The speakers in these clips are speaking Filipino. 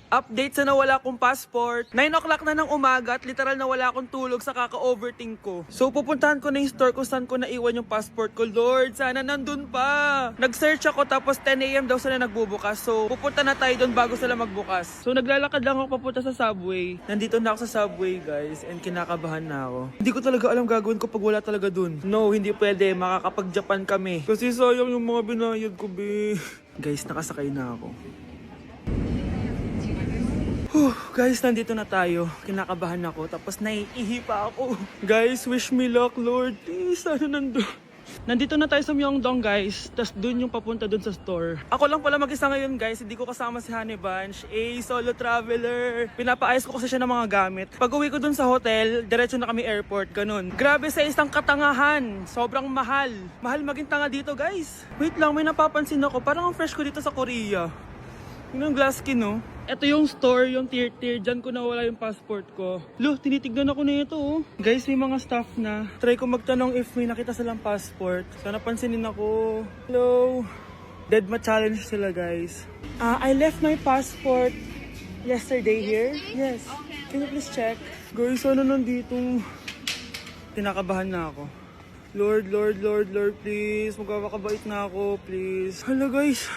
Update sa nawala kong passport. 9 o'clock na ng umaga at literal na wala akong tulog sa kaka-overthink ko. So pupuntahan ko na yung store kung saan ko naiwan yung passport ko. Lord, sana nandun pa. Nag-search ako tapos 10 a.m. daw sila nagbubukas. So pupunta na tayo doon bago sila magbukas. So naglalakad lang ako papunta sa subway. Nandito na ako sa subway guys and kinakabahan na ako. Hindi ko talaga alam gagawin ko pag wala talaga dun. No, hindi pwede. Makakapag-Japan kami. Kasi sayang yung mga binayad ko, be. Guys, nakasakay na ako. Guys, nandito na tayo. Kinakabahan ako. Tapos naiihi pa ako. Guys, wish me luck, Lord. Please, sana nandun. Nandito na tayo sa Myeongdong, guys. Tapos dun yung papunta dun sa store. Ako lang pala mag-isa ngayon, guys. Hindi ko kasama si Honey Bunch. Solo traveler. Pinapaayos ko kasi siya ng mga gamit. Pag uwi ko dun sa hotel, diretso na kami airport. Ganun. Grabe sa isang katangahan. Sobrang mahal. Mahal maging tanga dito, guys. Wait lang, may napapansin ako. Parang ang fresh ko dito sa Korea. Yun ang glass skin, no? Ito yung store, yung tier. Diyan ko nawala yung passport ko. Tinitignan ako na ito, oh. Guys, may mga staff na. Try ko magtanong if may nakita silang passport. Sana pansinin ako. Hello? Deadma challenge sila, guys. I left my passport yesterday here. Yes. Can you please check? Guys, ano nandito? Tinakabahan na ako. Lord, please. Magkakabait na ako, please. Hala, guys.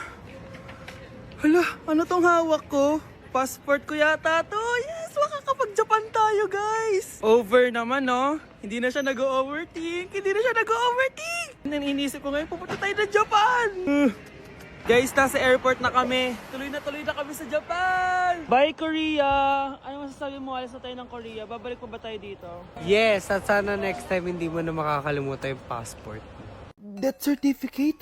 Hala, ano tong hawak ko? Passport ko yata to. Yes, makakapag-Japan tayo, guys. Over naman, no? Hindi na siya nag-overthink. Iniisip ko ngayon, pupunta tayo na Japan. Guys, nasa airport na kami. Tuloy na kami sa Japan. Bye, Korea. Ano masasabi mo? Alis na tayo ng Korea. Babalik pa ba tayo dito? Yes, at sana next time hindi mo na makakalimutan yung passport. Death certificate?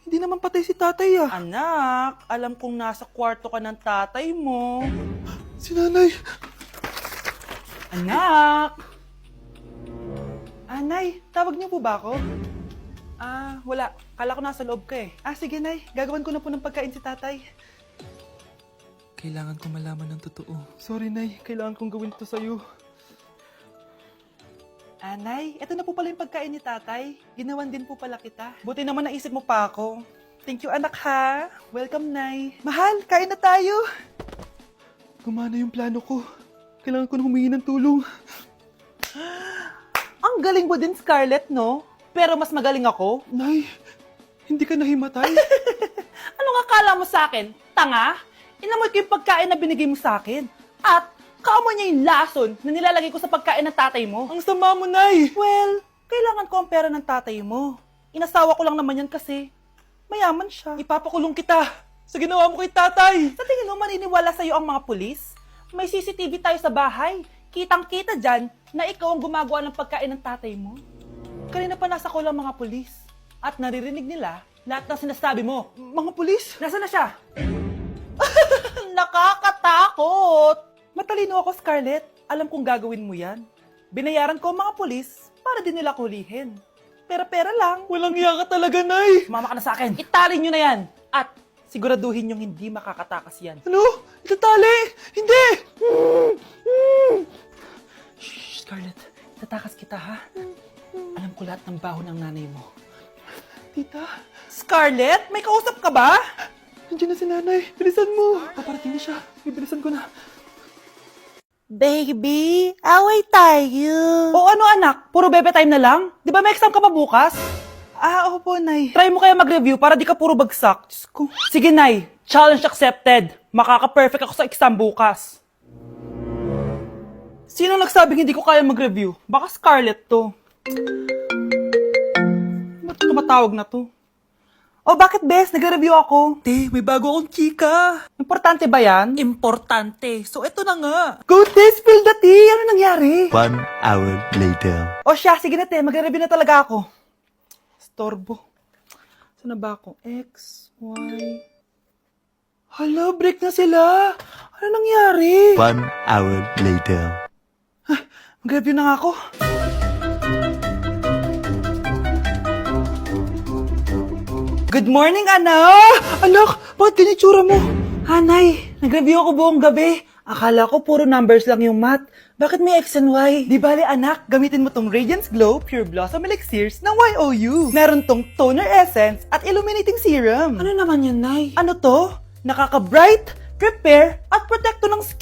Hindi naman patay si tatay ah. Anak, alam kong nasa kwarto ka ng tatay mo. Si nanay. Anak! Nay, tawag niyo po ba ako? Wala. Kala ko nasa loob ka eh. Sige nay, gagawan ko na po ng pagkain si tatay. Kailangan ko malaman ng totoo. Sorry nay, kailangan kong gawin ito sa'yo. Nay, eto na po pala yung pagkain ni tatay. Ginawan din po pala kita. Buti naman naisip mo pa ako. Thank you anak ha. Welcome nay. Mahal, kain na tayo. Gumana yung plano ko. Kailangan ko na humingi ng tulong. Ang galing mo din Scarlett, no? Pero mas magaling ako. Nay, hindi ka nahimatay. Anong akala mo sa akin? Tanga? Inamoy ko yung pagkain na binigay mo sa akin. At kaamoy niya yung lason na nilalagay ko sa pagkain ng tatay mo. Ang sama mo, Nay! Well, kailangan ko ang pera ng tatay mo. Inasawa ko lang naman yan kasi mayaman siya. Ipapakulong kita sa ginawa mo kay tatay. Sa tingin mo, maniniwala sa'yo ang mga pulis? May CCTV tayo sa bahay. Kitang-kita dyan na ikaw ang gumagawa ng pagkain ng tatay mo. Kanina pa nasa kulang mga pulis. At naririnig nila lahat ng sinasabi mo. Mga pulis? Nasaan na siya? Nakakatakot! Matalino ako, Scarlett. Alam kong gagawin mo yan. Binayaran ko ang mga pulis para din nila kulihin. Pera-pera lang. Walang iya ka talaga, Nay. Mama ka na sa akin. Itali nyo na yan. At siguraduhin nyong hindi makakatakas yan. Ano? Itatali? Hindi! Shh, Scarlett. Itatakas kita, ha? Alam ko lahat ng baho ng nanay mo. Tita? Scarlett? May kausap ka ba? Nandiyan na si nanay. Bilisan mo. Paparating na siya. Bibilisan ko na. Baby, away tayo. O ano anak? Puro bebe time na lang? Di ba may exam ka pa bukas? Opo, Nay. Try mo kaya mag-review para di ka puro bagsak. Diyos ko. Sige, Nay. Challenge accepted. Makaka-perfect ako sa exam bukas. Sino nagsabing hindi ko kaya mag-review? Baka Scarlett to. Ba't tumatawag na to? Bakit, Bes? Nag-review ako. Te, may bago akong chika. Importante ba yan? Importante. So, eto na nga. Go, Te! Spill the tea! Ano nangyari? 1 hour later. Siya. Sige na, Te. Mag-review na talaga ako. Storbo. Saan na ba ako? X, Y... Hala, break na sila. Ano nangyari? 1 hour later. Mag-review na nga ako. Good morning, anak! Anak, bakit ganyan itsura mo? Hanay, nag-review ako buong gabi. Akala ko puro numbers lang yung math. Bakit may X and Y? Di bale anak, gamitin mo tong Radiance Glow Pure Blossom Elixirs ng YOU. Meron tong toner essence at illuminating serum. Ano naman yun, Nay? Ano to? Nakaka-bright, prepare, at protect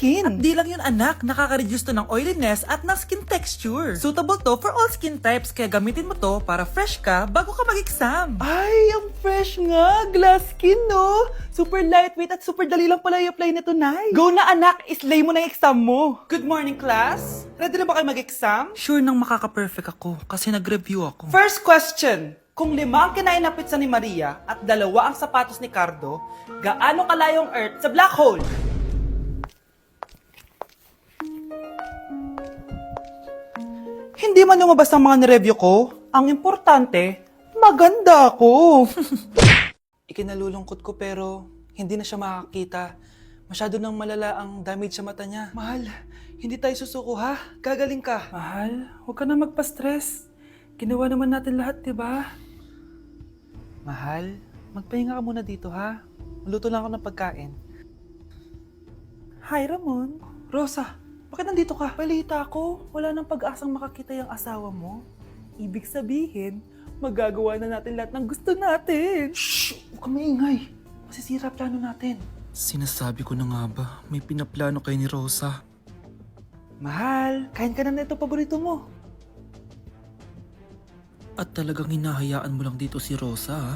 skin. At di lang yun anak, nakaka-reduce to ng oiliness at ng skin texture. Suitable to for all skin types, kaya gamitin mo to para fresh ka bago ka mag-exam. Ay, ang fresh nga. Glass skin, no? Super lightweight at super dali lang pala i-apply nito, Nay. Go na, anak. Islay mo na yung exam mo. Good morning, class! Ready na ba kayo mag-exam? Sure nang makaka-perfect ako kasi nag-review ako. First question. Kung 5 ang kinain na pizza ni Maria at 2 ang sapatos ni Cardo, gaano kalayong Earth sa black hole? Hindi man lumabas ang mga nireview ko, ang importante, maganda ako. Ikinalulungkot ko pero hindi na siya makakita. Masyado nang malala ang damage sa mata niya. Mahal, hindi tayo susuko ha? Gagaling ka. Mahal, huwag ka na magpa-stress. Ginawa naman natin lahat, di ba? Mahal, magpahinga ka muna dito ha. Maluto lang ako ng pagkain. Hi, Ramon. Rosa, bakit nandito ka? Balita ko, wala nang pag-asang makakita yung asawa mo. Ibig sabihin, magagawa na natin lahat ng gusto natin. Shh! Huwag ka maingay. Masisira plano natin. Sinasabi ko na nga ba, may pinaplano kay ni Rosa. Mahal, kain ka na nito paborito mo. At talagang hinahayaan mo lang dito si Rosa, ha?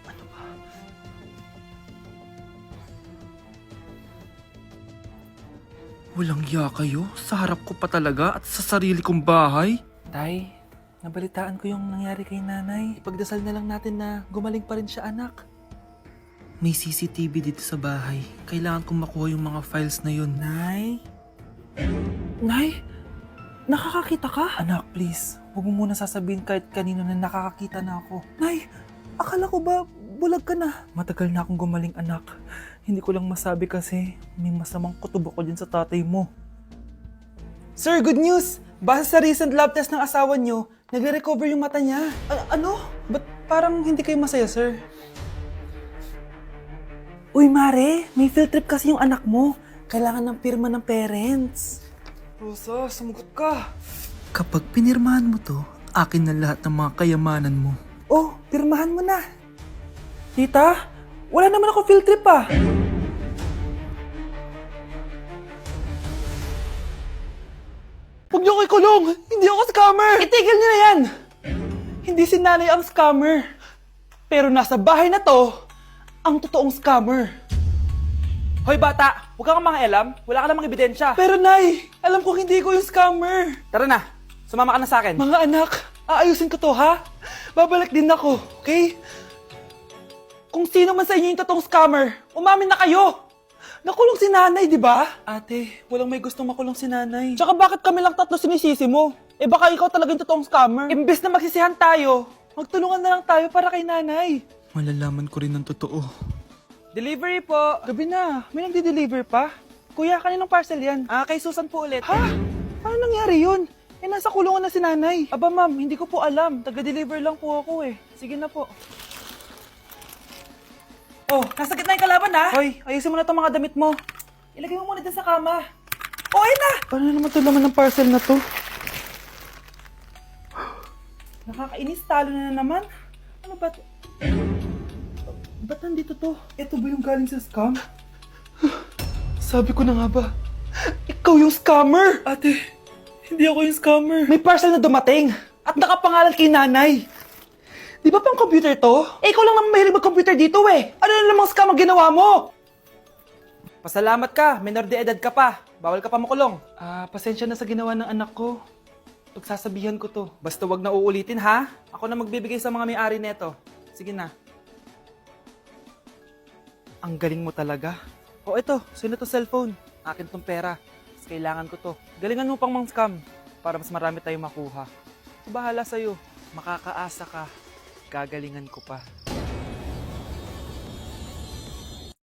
Ano ba? Walang ya kayo? Sa harap ko pa talaga at sa sarili kong bahay? Tay, nabalitaan ko yung nangyari kay nanay. Ipagdasal na lang natin na gumaling pa rin siya, anak. May CCTV dito sa bahay. Kailangan kong makuha yung mga files na yun. Nay? Nay? Nakakakita ka? Anak, please. Huwag mo muna sasabihin kahit kanino na nakakakita na ako. Nay, akala ko ba bulag ka na? Matagal na akong gumaling, anak. Hindi ko lang masabi kasi may masamang kutob ako dyan sa tatay mo. Sir, good news! Base sa recent lab test ng asawa niyo, nagre-recover yung mata niya. Ano? Ba't parang hindi kayo masaya, sir? Uy, Mare, may field trip kasi yung anak mo. Kailangan ng pirma ng parents. Rosa, sumagot ka. Kapag pinirmahan mo to, akin na lahat ng mga kayamanan mo. Oh, pirmahan mo na. Tita, wala naman ako field trip ah. Huwag niyo ko ikulong! Hindi ako scammer! Itigil niyo na yan! Hindi si nanay ang scammer. Pero nasa bahay na to, ang totoong scammer. Hoy bata, huwag kang mangialam. Wala ka namang ebidensya. Pero nay, alam ko hindi ko yung scammer. Tara na, sumama ka na sa akin. Mga anak, aayusin ko to ha? Babalik din ako, okay? Kung sino man sa inyo yung totoong scammer, umamin na kayo! Nakulong si nanay, di ba? Ate, walang may gustong makulong si nanay. Tsaka bakit kami lang tatlo sinisisi mo? Eh baka ikaw talaga yung totoong scammer. Imbes na magsisihan tayo, magtulungan na lang tayo para kay nanay. Malalaman ko rin ng totoo. Delivery po. Gabi na. May nagde-deliver pa? Kuya, kaninong parcel yan? Kay Susan po ulit. Ha? Paano nangyari yun? Eh, nasa kulungan na si nanay. Aba ma'am, hindi ko po alam. Taga-deliver lang po ako eh. Sige na po. Oh, nasa gitna yung kalaban ha? Hoy, ayusin mo na itong mga damit mo. Ilagay mo muna dyan sa kama. Oh, ayun na! Paano naman ito laman ng parcel na to? Nakakainis, talo na naman. Ano ba? Ba't nandito to? Ito ba yung galing sa scam? Sabi ko na nga ba? Ikaw yung scammer! Ate, hindi ako yung scammer. May parcel na dumating at nakapangalan kay nanay. Di ba pang computer to? Eh, ikaw lang naman mahilig mag-computer dito eh. Ano na namang scam ang ginawa mo? Pasalamat ka, minor de edad ka pa. Bawal ka pa makulong. Pasensya na sa ginawa ng anak ko. Pagsasabihan ko to. Basta wag na uulitin ha. Ako na magbibigay sa mga may-ari neto. Sige na. Ang galing mo talaga. O ito, sino to cellphone? Akin tong pera. Mas kailangan ko to. Galingan mo pang mang scam para mas marami tayong makuha. Bahala sa'yo. Makakaasa ka. Gagalingan ko pa.